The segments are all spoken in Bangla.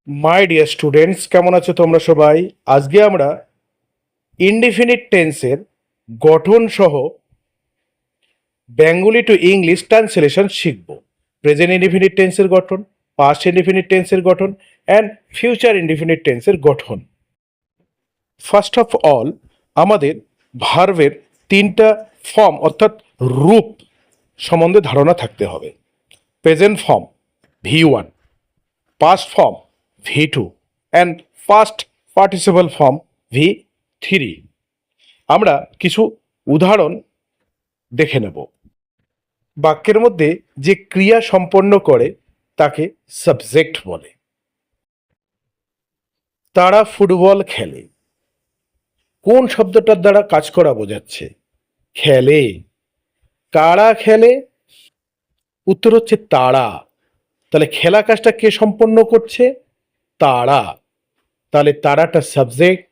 মাই ডিয়ার স্টুডেন্টস, কেমন আছো তোমরা সবাই? আজকে আমরা ইনডিফিনিট টেন্সের গঠন সহ বেঙ্গলি টু ইংলিশ ট্রান্সলেশন শিখব। প্রেজেন্ট ইনডিফিনিট টেন্সের গঠন, পাস্ট ইনডিফিনিট টেন্সের গঠন অ্যান্ড ফিউচার ইনডিফিনিট টেন্সের গঠন। ফার্স্ট অফ অল, আমাদের ভার্বের তিনটা ফর্ম অর্থাৎ রূপ সম্বন্ধে ধারণা থাকতে হবে। Present form V1, past form V2 and past participle form V3। আমরা কিছু উদাহরণ দেখে নেব। বাক্যের মধ্যে যে ক্রিয়া সম্পন্ন করে তাকে সাবজেক্ট বলে। তারা ফুটবল খেলে, কোন শব্দটার দ্বারা কাজ করা বোঝাচ্ছে? খেলে। কারা খেলে? উত্তর হচ্ছে তারা। তাহলে খেলা কাজটা কে সম্পন্ন করছে? তারা। তাহলে তারাটা সাবজেক্ট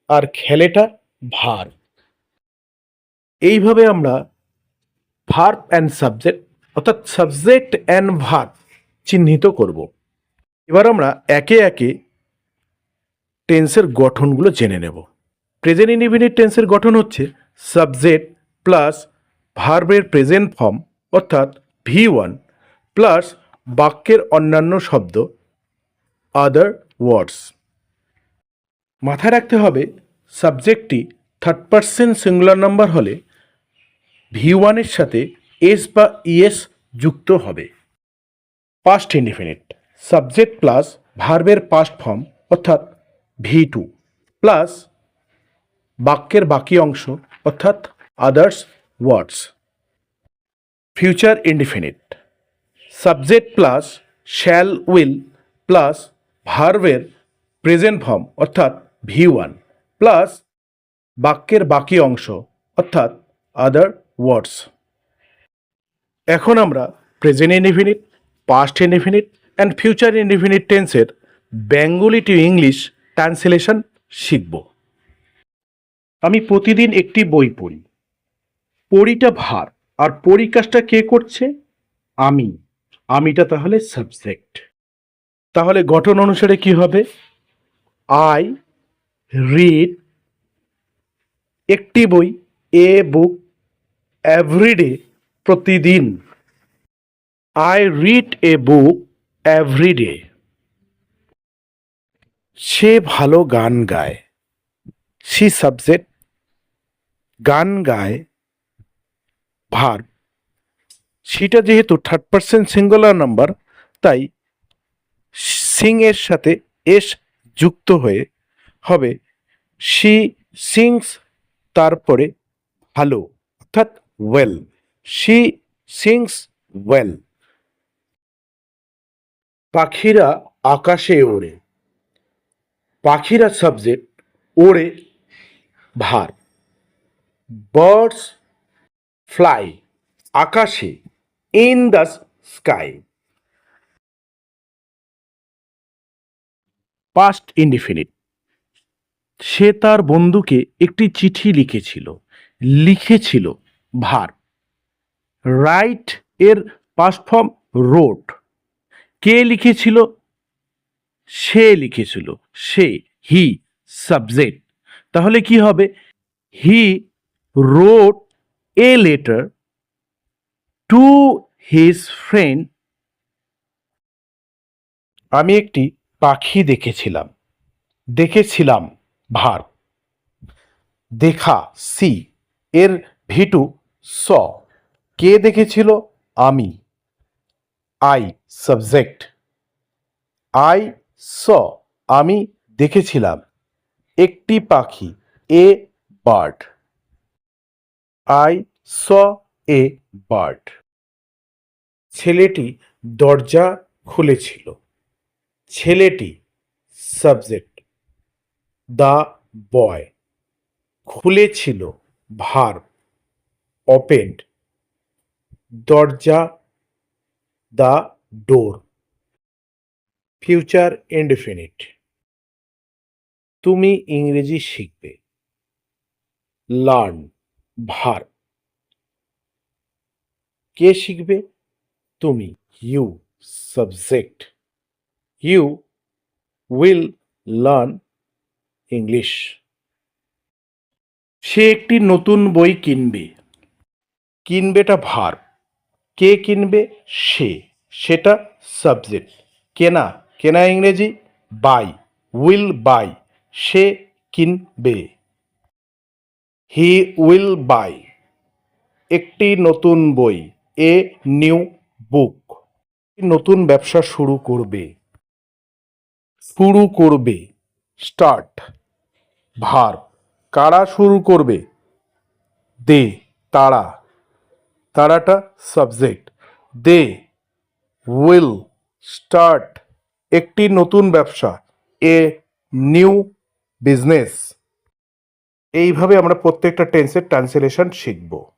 আর খেলেটা ভার্ব। এইভাবে আমরা ভার্ব অ্যান্ড সাবজেক্ট অর্থাৎ সাবজেক্ট অ্যান্ড ভার্ব চিহ্নিত করব। এবার আমরা একে একে টেন্সের গঠনগুলো জেনে নেব। প্রেজেন্ট ইনডিফিনিট টেন্সের গঠন হচ্ছে সাবজেক্ট প্লাস ভার্বের প্রেজেন্ট ফর্ম অর্থাৎ V1 প্লাস বাক্যের অন্যান্য শব্দ আদার ওয়ার্ডস। মাথায় রাখতে হবে সাবজেক্টটি থার্ড পারসন সিঙ্গুলার নাম্বার হলে V1 এর সাথে এস বা ইএস যুক্ত হবে। পাস্ট ইনডিফিনিট সাবজেক্ট প্লাস ভার্বের পাস্ট ফর্ম অর্থাৎ V2 প্লাস বাক্যের বাকি অংশ অর্থাৎ others words. Future indefinite subject plus shall will plus ভার্বের প্রেজেন্ট ফর্ম অর্থাৎ V1 প্লাস বাক্যের বাকি অংশ অর্থাৎ আদার ওয়ার্ডস। এখন আমরা present indefinite, past indefinite and future indefinite টেন্সের বেঙ্গলি টু ইংলিশ ট্রান্সলেশন শিখব। আমি প্রতিদিন একটি বই পড়ি। পড়িটা ভার আর পড়ি কাজটা কে করছে? আমি। আমিটা তাহলে সাবজেক্ট। তাহলে গঠন অনুসারে কি হবে? আই রিড একটি বই, এ বুক এভরিডে প্রতিদিন। I read a book everyday. সে ভালো গান গায়। সি সাবজেক্ট, গান গায় ভার্ব। সেটা যেহেতু থার্ড পারসন সিঙ্গুলার নাম্বার তাই সিং এর সাথে এস যুক্ত হয়ে হবে শি সিংস, তারপরে ভালো অর্থাৎ ওয়েল। She sings well. পাখিরা আকাশে ওড়ে। পাখিরা সাবজেক্ট, ওড়ে ভার্ব। বার্ডস ফ্লাই আকাশে, in the sky. Past indefinite সে তার বন্ধুকে একটি চিঠি লিখেছিল। লিখেছিল ভার্ব। রাইট এর পাস্ট ফর্ম রোট। কে লিখেছিল? সে লিখেছিল। সে, হি সাবজেক্ট। তাহলে কি হবে? He wrote a letter to his friend. আমি একটি পাখি দেখেছিলাম। দেখেছিলাম ভার্ব। দেখা সি এর V2 স। কে দেখেছিল? আমি। I subject. আই স আমি দেখেছিলাম একটি পাখি, a bird. I saw a bird. ছেলেটি দরজা খুলেছিল। ছেলেটি সাবজেক্ট, দ্য বয়। খুলেছিল ভার্ব, ওপেন্ড। দরজা, দ্য ডোর। ফিউচার ইনডিফিনিট তুমি ইংরেজি শিখবে। Learn verb. কে শিখবে? তুমি, you subject. You will learn English. সে একটি নতুন বই কিনবে। কিনবেটা ভার্ব, কে কিনবে? সে, সেটা সাবজেক্ট। কেনা, কেনা ইংরেজি বাই, উইল বাই, সে কিনবে। হি উইল বাই একটি নতুন বই, এ নিউ বুক। নতুন ব্যবসা শুরু করবে। শুরু করবে স্টার্ট, ভার্ব, কারা শুরু করবে? দে, তারা, তারাটা সাবজেক্ট। দে উইল স্টার্ট একটি নতুন ব্যবসা, এ নিউ বিজনেস। এইভাবে আমরা প্রত্যেকটা টেন্সের ট্রান্সলেশন শিখব।